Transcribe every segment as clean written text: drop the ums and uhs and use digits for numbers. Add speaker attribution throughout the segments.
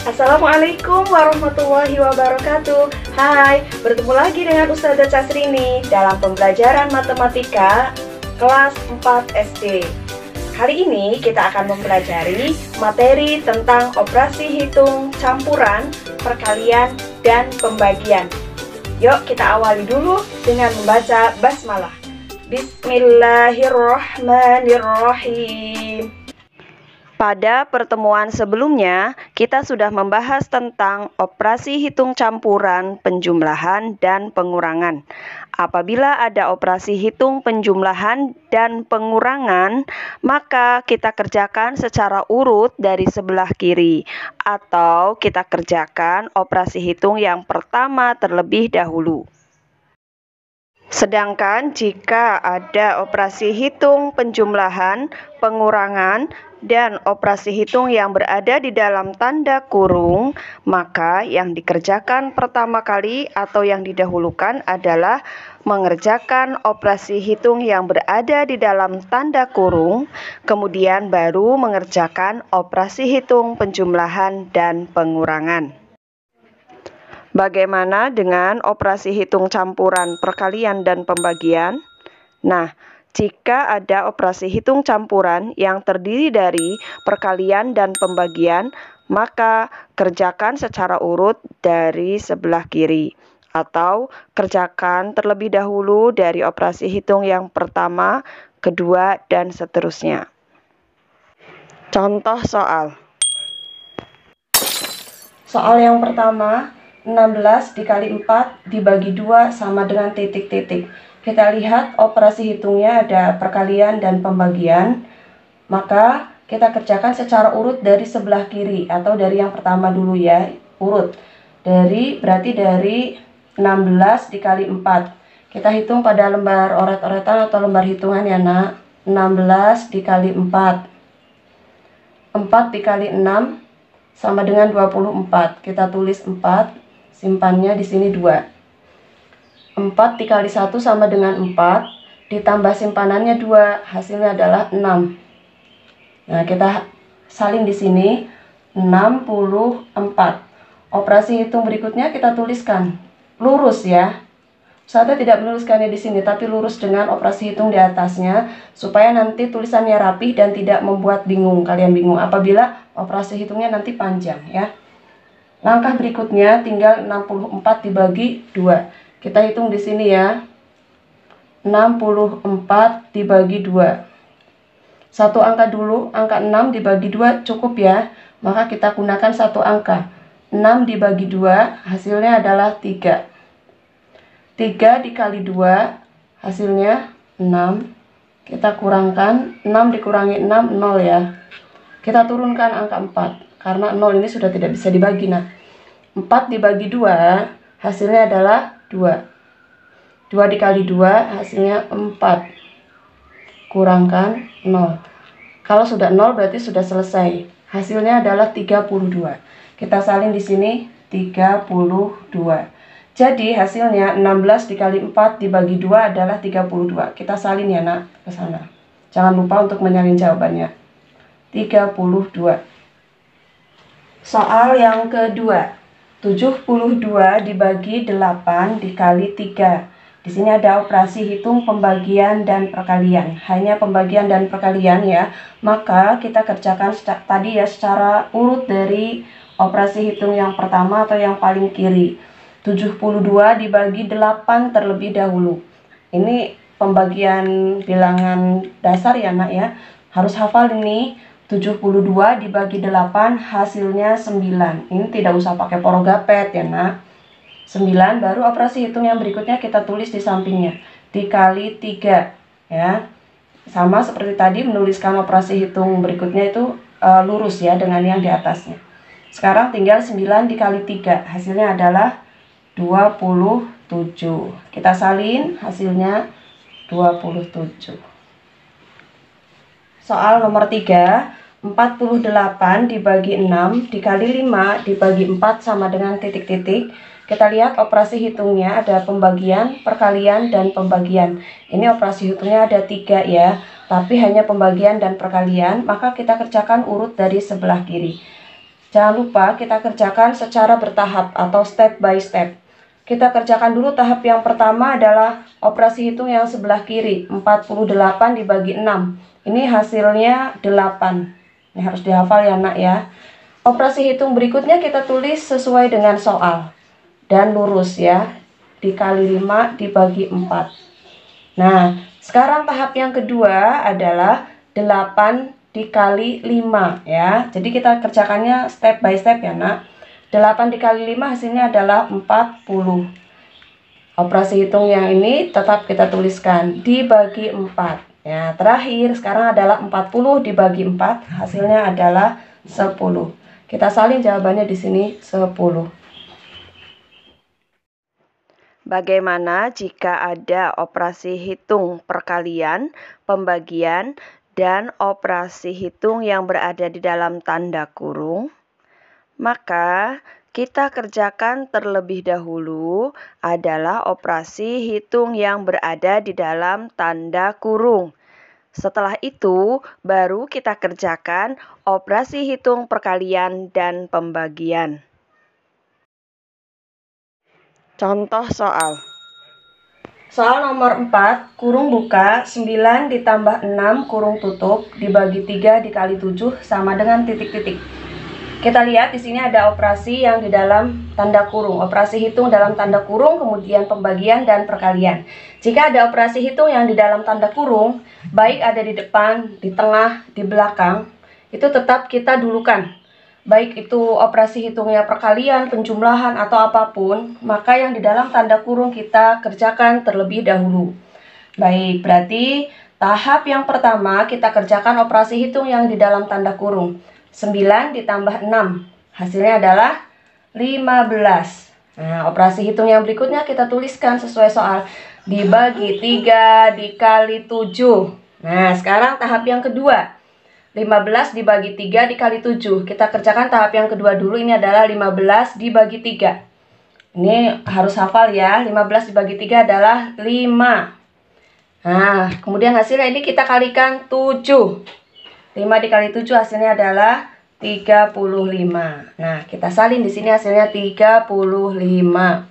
Speaker 1: Assalamualaikum warahmatullahi wabarakatuh. Hai, bertemu lagi dengan Ustazah Casrini dalam pembelajaran matematika kelas 4 SD. Kali ini kita akan mempelajari materi tentang operasi hitung campuran, perkalian, dan pembagian. Yuk kita awali dulu dengan membaca basmalah. Bismillahirrahmanirrahim. Pada pertemuan sebelumnya, kita sudah membahas tentang operasi hitung campuran, penjumlahan, dan pengurangan. Apabila ada operasi hitung penjumlahan dan pengurangan, maka kita kerjakan secara urut dari sebelah kiri, atau kita kerjakan operasi hitung yang pertama terlebih dahulu. Sedangkan jika ada operasi hitung penjumlahan, pengurangan, dan operasi hitung yang berada di dalam tanda kurung, maka yang dikerjakan pertama kali atau yang didahulukan adalah mengerjakan operasi hitung yang berada di dalam tanda kurung, kemudian baru mengerjakan operasi hitung penjumlahan dan pengurangan. Bagaimana dengan operasi hitung campuran, perkalian, dan pembagian? Nah, jika ada operasi hitung campuran yang terdiri dari perkalian dan pembagian, maka kerjakan secara urut dari sebelah kiri, atau kerjakan terlebih dahulu dari operasi hitung yang pertama, kedua, dan seterusnya. Contoh soal. Soal yang pertama, 16 dikali 4 dibagi 2 sama dengan titik-titik. Kita lihat operasi hitungnya ada perkalian dan pembagian. Maka kita kerjakan secara urut dari sebelah kiri atau dari yang pertama dulu ya, urut. Berarti dari 16 dikali 4. Kita hitung pada lembar oret-oretan atau lembar hitungan ya nak. 16 dikali 4. 4 dikali 6 sama dengan 24. Kita tulis 4, simpannya di sini 2. 4 dikali 1 sama dengan 4, ditambah simpanannya 2, hasilnya adalah 6. Nah, kita salin di sini 64. Operasi hitung berikutnya kita tuliskan lurus ya. Saya tidak menuliskannya di sini, tapi lurus dengan operasi hitung di atasnya, supaya nanti tulisannya rapih dan tidak membuat bingung. Kalian bingung apabila operasi hitungnya nanti panjang ya. Langkah berikutnya tinggal 64 dibagi 2. Kita hitung di sini ya. 64 dibagi 2. Satu angka dulu, angka 6 dibagi 2 cukup ya. Maka kita gunakan satu angka. 6 dibagi 2 hasilnya adalah 3. 3 dikali 2 hasilnya 6. Kita kurangkan, 6 dikurangi 6, 0 ya. Kita turunkan angka 4. Karena 0 ini sudah tidak bisa dibagi. Nah, 4 dibagi 2 hasilnya adalah 2. 2 dikali 2 hasilnya 4. Kurangkan 0. Kalau sudah 0 berarti sudah selesai. Hasilnya adalah 32. Kita salin di sini 32. Jadi hasilnya 16 dikali 4 dibagi 2 adalah 32. Kita salin ya nak ke sana. Jangan lupa untuk menyalin jawabannya. 32. Soal yang kedua. 72 dibagi 8 dikali 3. Di sini ada operasi hitung pembagian dan perkalian. Hanya pembagian dan perkalian ya. Maka kita kerjakan tadi ya secara urut dari operasi hitung yang pertama atau yang paling kiri. 72 dibagi 8 terlebih dahulu. Ini pembagian bilangan dasar ya nak ya. Harus hafal ini. 72 dibagi 8 hasilnya 9. Ini tidak usah pakai porogapet ya nak. 9 baru operasi hitung yang berikutnya kita tulis di sampingnya. Dikali 3 ya. Sama seperti tadi menuliskan operasi hitung berikutnya itu lurus ya dengan yang di atasnya. Sekarang tinggal 9 dikali 3. Hasilnya adalah 27. Kita salin hasilnya 27. Soal nomor 3. 48 dibagi 6 dikali 5 dibagi 4 sama dengan titik-titik. Kita lihat operasi hitungnya ada pembagian, perkalian, dan pembagian. Ini operasi hitungnya ada 3 ya, tapi hanya pembagian dan perkalian, maka kita kerjakan urut dari sebelah kiri. Jangan lupa kita kerjakan secara bertahap atau step by step. Kita kerjakan dulu tahap yang pertama adalah operasi hitung yang sebelah kiri. 48 dibagi 6. Ini hasilnya 8. Ini harus dihafal ya nak ya. Operasi hitung berikutnya kita tulis sesuai dengan soal. Dan lurus ya. Dikali 5 dibagi 4. Nah, sekarang tahap yang kedua adalah 8 dikali 5 ya. Jadi kita kerjakannya step by step ya nak. 8 dikali 5 hasilnya adalah 40. Operasi hitung yang ini tetap kita tuliskan dibagi 4. Ya, terakhir sekarang adalah 40 dibagi 4, hasilnya adalah 10. Kita salin jawabannya di sini 10. Bagaimana jika ada operasi hitung perkalian, pembagian, dan operasi hitung yang berada di dalam tanda kurung? Maka kita kerjakan terlebih dahulu adalah operasi hitung yang berada di dalam tanda kurung. Setelah itu baru kita kerjakan operasi hitung perkalian dan pembagian. Contoh soal. Soal nomor 4, kurung buka 9 ditambah 6 kurung tutup dibagi 3 dikali 7 sama dengan titik-titik. Kita lihat di sini ada operasi yang di dalam tanda kurung, operasi hitung dalam tanda kurung, kemudian pembagian dan perkalian. Jika ada operasi hitung yang di dalam tanda kurung, baik ada di depan, di tengah, di belakang, itu tetap kita dulukan. Baik itu operasi hitungnya perkalian, penjumlahan, atau apapun, maka yang di dalam tanda kurung kita kerjakan terlebih dahulu. Baik, berarti tahap yang pertama kita kerjakan operasi hitung yang di dalam tanda kurung. 9 ditambah 6, hasilnya adalah 15. Nah, operasi hitung yang berikutnya kita tuliskan sesuai soal. Dibagi 3 dikali 7. Nah, sekarang tahap yang kedua. 15 dibagi 3 dikali 7. Kita kerjakan tahap yang kedua dulu. Ini adalah 15 dibagi 3. Ini harus hafal ya. 15 dibagi 3 adalah 5. Nah, kemudian hasilnya ini kita kalikan 7. 5 dikali 7 hasilnya adalah 35. Nah, kita salin di sini hasilnya 35.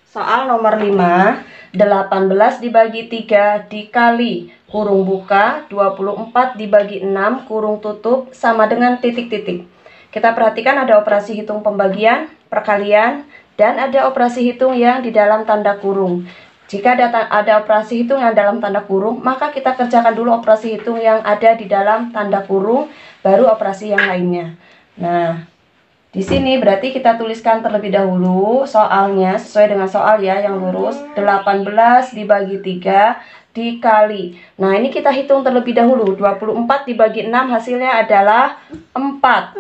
Speaker 1: Soal nomor 5, 18 dibagi 3 dikali kurung buka 24 dibagi 6 kurung tutup sama dengan titik-titik. Kita perhatikan ada operasi hitung pembagian, perkalian, dan ada operasi hitung yang di dalam tanda kurung. Jika ada operasi hitung yang dalam tanda kurung, maka kita kerjakan dulu operasi hitung yang ada di dalam tanda kurung, baru operasi yang lainnya. Nah, di sini berarti kita tuliskan terlebih dahulu soalnya sesuai dengan soal ya yang lurus. 18 dibagi 3 dikali. Nah, ini kita hitung terlebih dahulu. 24 dibagi 6 hasilnya adalah 4.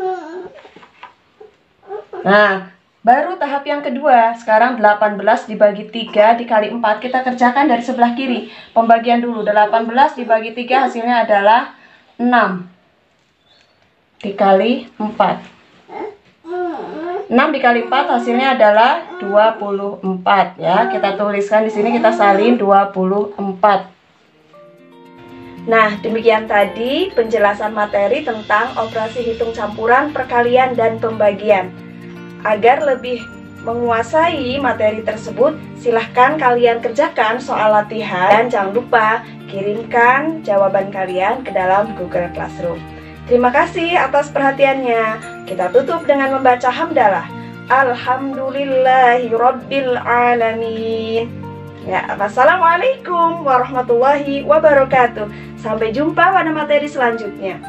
Speaker 1: Nah, baru tahap yang kedua. Sekarang 18 dibagi 3 dikali 4. Kita kerjakan dari sebelah kiri. Pembagian dulu. 18 dibagi 3 hasilnya adalah 6 dikali 4. 6 dikali 4 hasilnya adalah 24 ya. Kita tuliskan di sini, kita salin 24. Nah, demikian tadi penjelasan materi tentang operasi hitung campuran, perkalian, dan pembagian. Agar lebih menguasai materi tersebut, silahkan kalian kerjakan soal latihan dan jangan lupa kirimkan jawaban kalian ke dalam Google Classroom. Terima kasih atas perhatiannya. Kita tutup dengan membaca hamdalah. Alhamdulillahirabbil alamin. Ya, wassalamualaikum warahmatullahi wabarakatuh. Sampai jumpa pada materi selanjutnya.